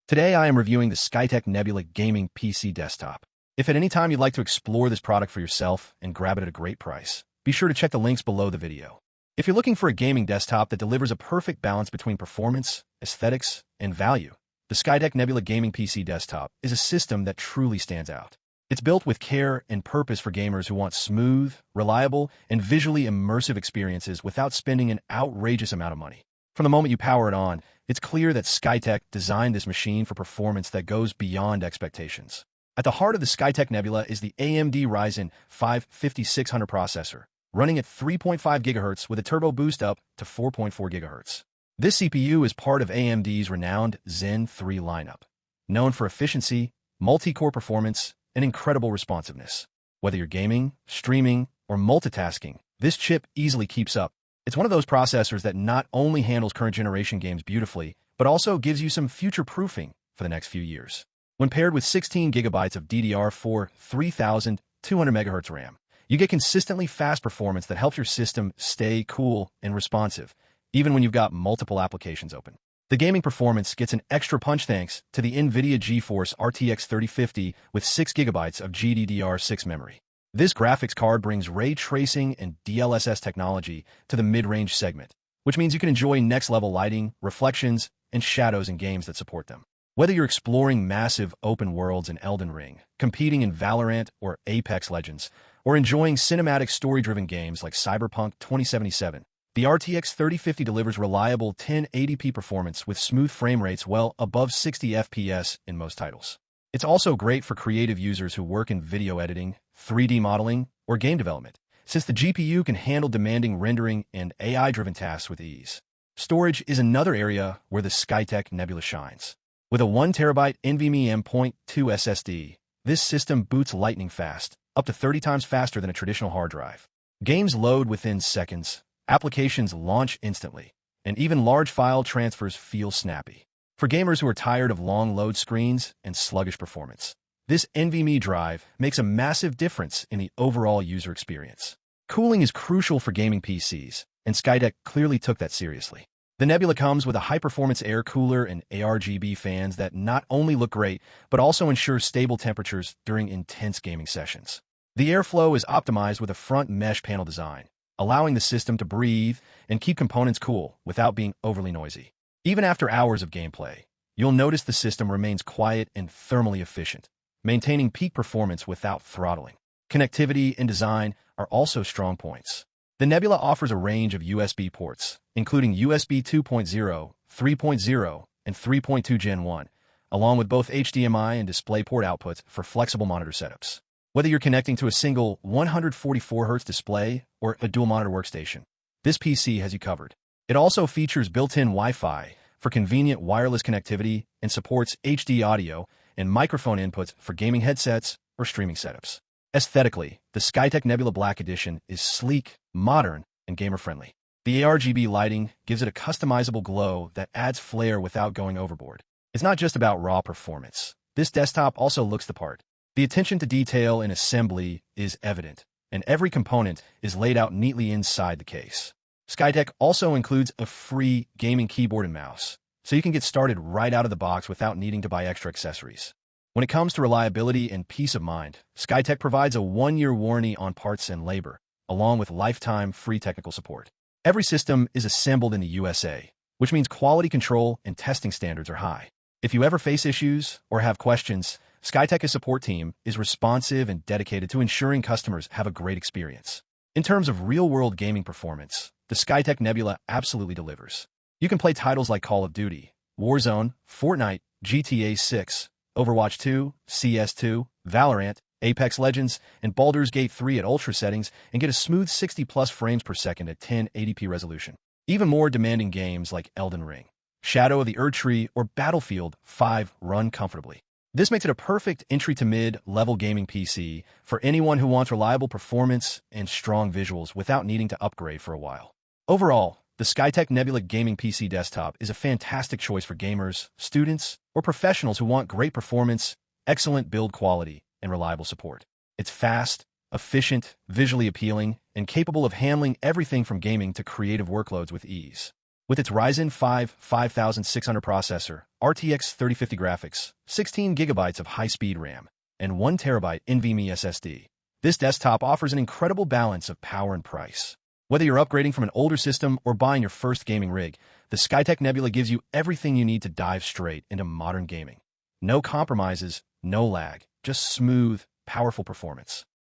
Today I am reviewing the Skytech Nebula Gaming PC Desktop. If at any time you'd like to explore this product for yourself and grab it at a great price, be sure to check the links below the video. If you're looking for a gaming desktop that delivers a perfect balance between performance, aesthetics, and value, the Skytech Nebula Gaming PC Desktop is a system that truly stands out. It's built with care and purpose for gamers who want smooth, reliable, and visually immersive experiences without spending an outrageous amount of money. From the moment you power it on, it's clear that Skytech designed this machine for performance that goes beyond expectations. At the heart of the Skytech Nebula is the AMD Ryzen 5 5600 processor, running at 3.5 GHz with a turbo boost up to 4.4 GHz. This CPU is part of AMD's renowned Zen 3 lineup, known for efficiency, multi-core performance, and incredible responsiveness. Whether you're gaming, streaming, or multitasking, this chip easily keeps up. It's one of those processors that not only handles current generation games beautifully, but also gives you some future-proofing for the next few years. When paired with 16 GB of DDR4 3200 MHz RAM, you get consistently fast performance that helps your system stay cool and responsive, even when you've got multiple applications open. The gaming performance gets an extra punch thanks to the NVIDIA GeForce RTX 3050 with 6 GB of GDDR6 memory. This graphics card brings ray tracing and DLSS technology to the mid-range segment, which means you can enjoy next-level lighting, reflections, and shadows in games that support them. Whether you're exploring massive open worlds in Elden Ring, competing in Valorant or Apex Legends, or enjoying cinematic story-driven games like Cyberpunk 2077, the RTX 3050 delivers reliable 1080p performance with smooth frame rates well above 60 FPS in most titles. It's also great for creative users who work in video editing, 3D modeling, or game development, since the GPU can handle demanding rendering and AI-driven tasks with ease. Storage is another area where the Skytech Nebula shines. With a 1TB NVMe M.2 SSD, this system boots lightning fast, up to 30 times faster than a traditional hard drive. Games load within seconds, applications launch instantly, and even large file transfers feel snappy. For gamers who are tired of long load screens and sluggish performance, this NVMe drive makes a massive difference in the overall user experience. Cooling is crucial for gaming PCs, and Skytech clearly took that seriously. The Nebula comes with a high-performance air cooler and ARGB fans that not only look great, but also ensure stable temperatures during intense gaming sessions. The airflow is optimized with a front mesh panel design, allowing the system to breathe and keep components cool without being overly noisy. Even after hours of gameplay, you'll notice the system remains quiet and thermally efficient, maintaining peak performance without throttling. Connectivity and design are also strong points. The Nebula offers a range of USB ports, including USB 2.0, 3.0, and 3.2 Gen 1, along with both HDMI and DisplayPort outputs for flexible monitor setups. Whether you're connecting to a single 144Hz display or a dual-monitor workstation, this PC has you covered. It also features built-in Wi-Fi for convenient wireless connectivity and supports HD audio and microphone inputs for gaming headsets or streaming setups. Aesthetically, the Skytech Nebula Black Edition is sleek, modern, and gamer-friendly. The ARGB lighting gives it a customizable glow that adds flair without going overboard. It's not just about raw performance. This desktop also looks the part. The attention to detail in assembly is evident, and every component is laid out neatly inside the case. Skytech also includes a free gaming keyboard and mouse, so you can get started right out of the box without needing to buy extra accessories. When it comes to reliability and peace of mind, Skytech provides a 1-year warranty on parts and labor, along with lifetime free technical support. Every system is assembled in the USA, which means quality control and testing standards are high. If you ever face issues or have questions, Skytech's support team is responsive and dedicated to ensuring customers have a great experience. In terms of real-world gaming performance, the Skytech Nebula absolutely delivers. You can play titles like Call of Duty, Warzone, Fortnite, GTA 6, Overwatch 2, CS2, Valorant, Apex Legends, and Baldur's Gate 3 at ultra settings and get a smooth 60+ frames per second at 1080p resolution. Even more demanding games like Elden Ring, Shadow of the Erdtree, or Battlefield 5 run comfortably. This makes it a perfect entry to mid-level gaming PC for anyone who wants reliable performance and strong visuals without needing to upgrade for a while. Overall, the Skytech Nebula Gaming PC Desktop is a fantastic choice for gamers, students, or professionals who want great performance, excellent build quality, and reliable support. It's fast, efficient, visually appealing, and capable of handling everything from gaming to creative workloads with ease. With its Ryzen 5 5600 processor, RTX 3050 graphics, 16 gigabytes of high-speed RAM, and 1 TB NVMe SSD, this desktop offers an incredible balance of power and price. Whether you're upgrading from an older system or buying your first gaming rig, the Skytech Nebula gives you everything you need to dive straight into modern gaming. No compromises, no lag, just smooth, powerful performance.